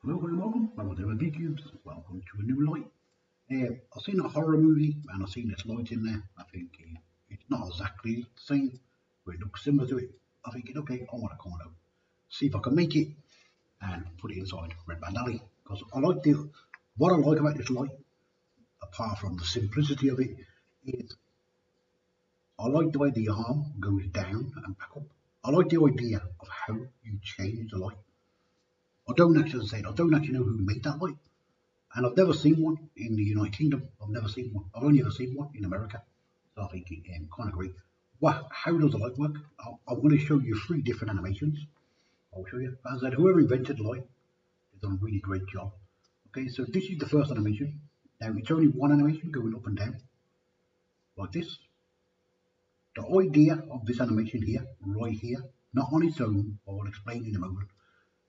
Hello and welcome. I'm RGB Cubes. Welcome to a new light. I've seen a horror movie and I've seen this light in there. I think it's not exactly the same, but it looks similar to it. I think, okay, I want to kind of see if I can make it and put it inside Red Band Alley. Because what I like about this light, apart from the simplicity of it, is I like the way the arm goes down and back up. I like the idea of how you change the light. I don't actually know who made that light. And I've never seen one in the United Kingdom. I've never seen one. I've only ever seen one in America. So I think it's kind of great. How does the light work? I'm going to show you 3 different animations. I'll show you. As I said, whoever invented the light has done a really great job. Okay, so this is the first animation. Now it's only one animation going up and down, like this. The idea of this animation here, right here, not on its own, I will explain in a moment.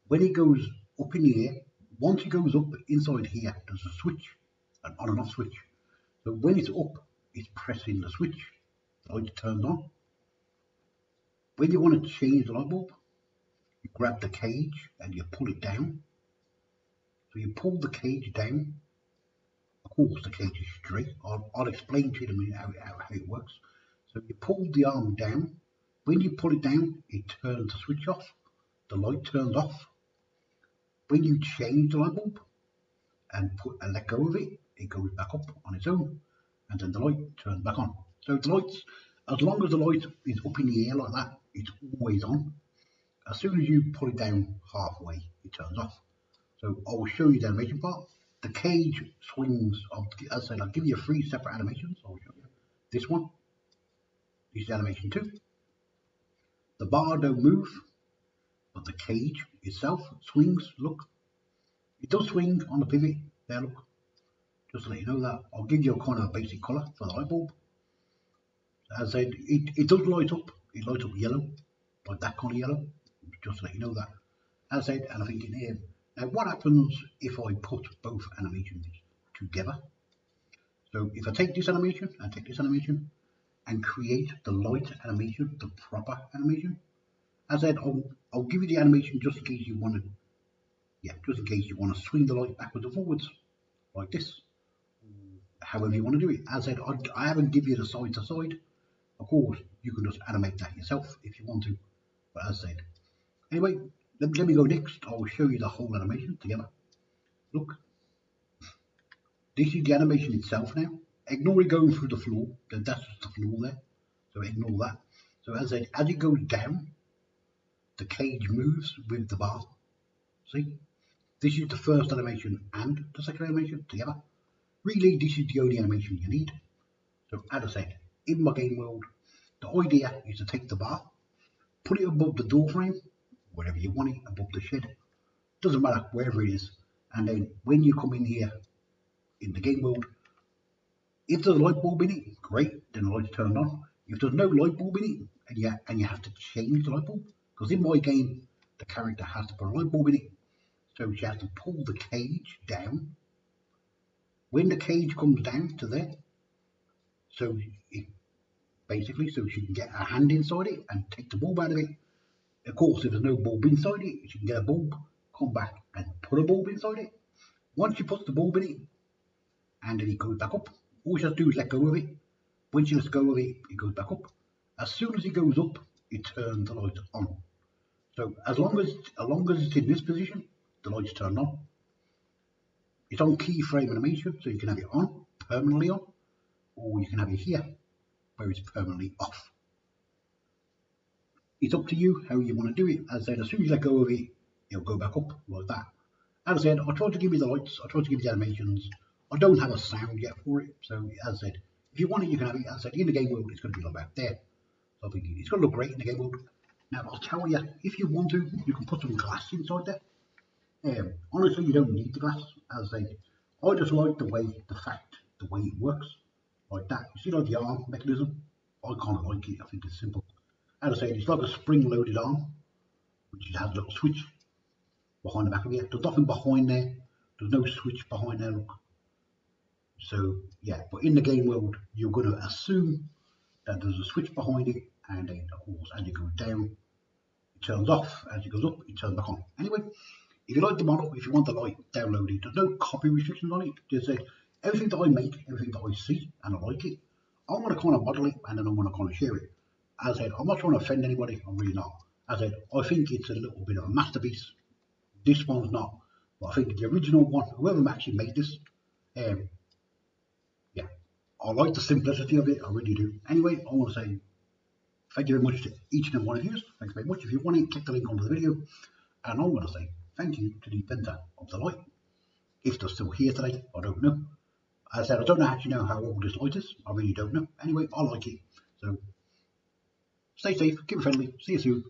When it goes up in the air, once it goes up inside here, there's a switch, an on and off switch. So when it's up, it's pressing the switch, the light turns on. When you want to change the light bulb, you grab the cage and you pull it down. So you pull the cage down. Of course, the cage is straight. I'll explain to you in a minute how it works. So you pull the arm down. When you pull it down, it turns the switch off. The light turns off. When you change the light bulb and let go of it, it goes back up on its own, and then the light turns back on. So the lights, as long as the light is up in the air like that, it's always on. As soon as you pull it down halfway, it turns off. So I will show you the animation part. The cage swings. As I said, I'll give you 3 separate animations. I'll show you this one. This is animation 2. The bar don't move, but the cage itself swings. Look, it does swing on the pivot there. Look, just to let you know that. I'll give you a kind of basic colour for the light bulb. As I said, it does light up. It lights up yellow, like that kind of yellow. Just to let you know that. As I said, and I think in here. Now, what happens if I put both animations together? So if I take this animation and take this animation and create the light animation, the proper animation. As I said, I'll give you the animation just in case you want to, swing the light backwards and forwards like this. However you want to do it. As I said, I haven't given you the side to side. Of course, you can just animate that yourself if you want to. But as I said, anyway, let me go next. I will show you the whole animation together. Look, this is the animation itself now. Ignore it going through the floor. That's just the floor there. So ignore that. So as I said, as it goes down, the cage moves with the bar. See? This is the first animation and the second animation together. Really, this is the only animation you need. So as I said, in my game world, the idea is to take the bar, put it above the door frame, wherever you want it, above the shed. Doesn't matter, wherever it is. And then when you come in here, in the game world, if there's a light bulb in it, great, then the light's turned on. If there's no light bulb in it, and you have to change the light bulb, because in my game, the character has to put a light bulb in it, so she has to pull the cage down. When the cage comes down to there, so she can get her hand inside it and take the bulb out of it. Of course, if there's no bulb inside it, she can get a bulb, come back and put a bulb inside it. Once she puts the bulb in it, and then it goes back up, all she has to do is let go of it. When she lets go of it, it goes back up. As soon as it goes up, it turns the light on. So as long as it's in this position, the light's turned on. It's on keyframe animation, so you can have it on, permanently on, or you can have it here, where it's permanently off. It's up to you how you want to do it. As I said, as soon as you let go of it, it'll go back up like that. As I said, I tried to give you the lights, I tried to give you the animations. I don't have a sound yet for it, so as I said, if you want it, you can have it. As I said, in the game world, it's going to be like that there. So I think it's going to look great in the game world. Now, I'll tell you, if you want to, you can put some glass inside there. Honestly, you don't need the glass. As I said, I just like the way it works, like that. You see, like the arm mechanism. I kind of like it. I think it's simple. As I said, it's like a spring-loaded arm, which has a little switch behind the back of it. There's nothing behind there. There's no switch behind there. Look. So yeah, but in the game world, you're going to assume that there's a switch behind it, and then of course, as it goes down, it turns off. As it goes up, it turns back on. Anyway. If you like the model, if you want the light, download it. There's no copy restrictions on it. Just everything that I make, everything that I see and I like it, I want to kind of model it and then I want to kind of share it. As I said, I'm not trying to offend anybody, I'm really not. As I said, I think it's a little bit of a masterpiece. This one's not, but I think the original one, whoever actually made this, yeah, I like the simplicity of it, I really do. Anyway, I want to say thank you very much to each and every one of you. Thanks very much. If you want it, click the link under the video. And I'm going to say thank you to the inventor of the light. If they're still here today, I don't know. As I said, I don't actually know how old this light is. I really don't know. Anyway, I like it. So stay safe, keep it friendly. See you soon.